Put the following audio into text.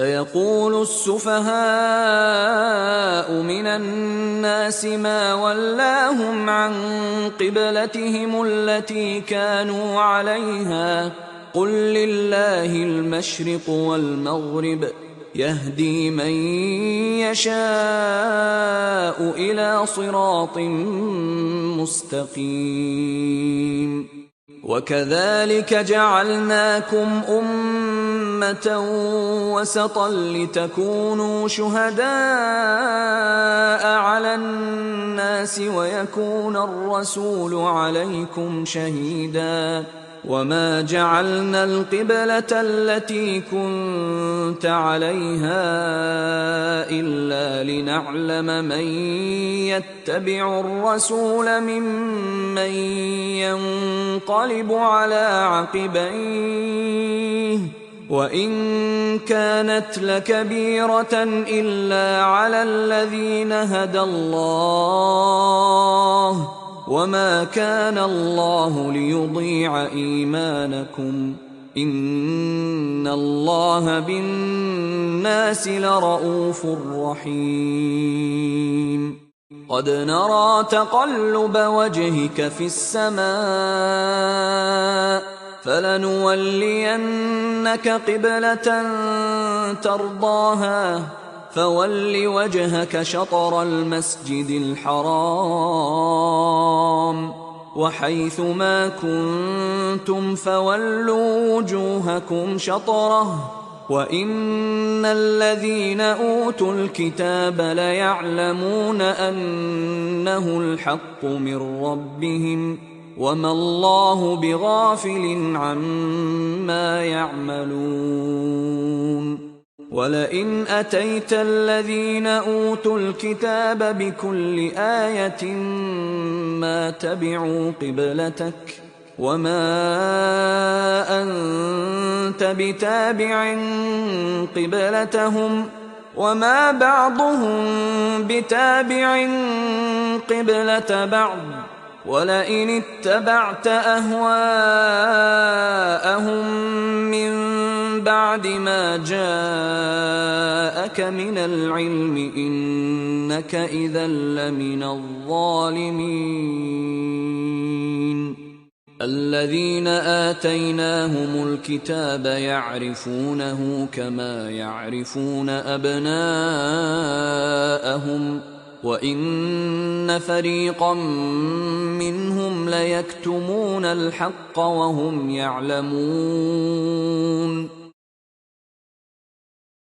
سيقول السفهاء من الناس ما ولاهم عن قبلتهم التي كانوا عليها قل لله المشرق والمغرب يهدي من يشاء إلى صراط مستقيم. وكذلك جعلناكم أمة وسطا لتكونوا شهداء على الناس ويكون الرسول عليكم شهيدا. وما جعلنا القبلة التي كنت عليها إلا لنعلم من يتبع الرسول ممن ينقلب على عقبيه وإن كانت لكبيرة إلا على الذين هدى الله وما كان الله ليضيع إيمانكم إن الله بالناس لرءوف رحيم. قد نرى تقلب وجهك في السماء فلنولينك قبلة ترضاها فول وجهك شطر المسجد الحرام وحيث ما كنتم فولوا وجوهكم شطره وإن الذين أوتوا الكتاب ليعلمون أنه الحق من ربهم وما الله بغافل عما يعملون. ولئن أتيت الذين أوتوا الكتاب بكل آية ما تبعوا قبلتك وما أنت بتابع قبلتهم وما بعضهم بتابع قبلة بعض ولئن اتبعت أهواءهم من بعد ما جاءك من العلم إنك إذا لمن الظالمين. الذين آتيناهم الكتاب يعرفونه كما يعرفون أبناءهم وإن فريقا منهم ليكتمون الحق وهم يعلمون.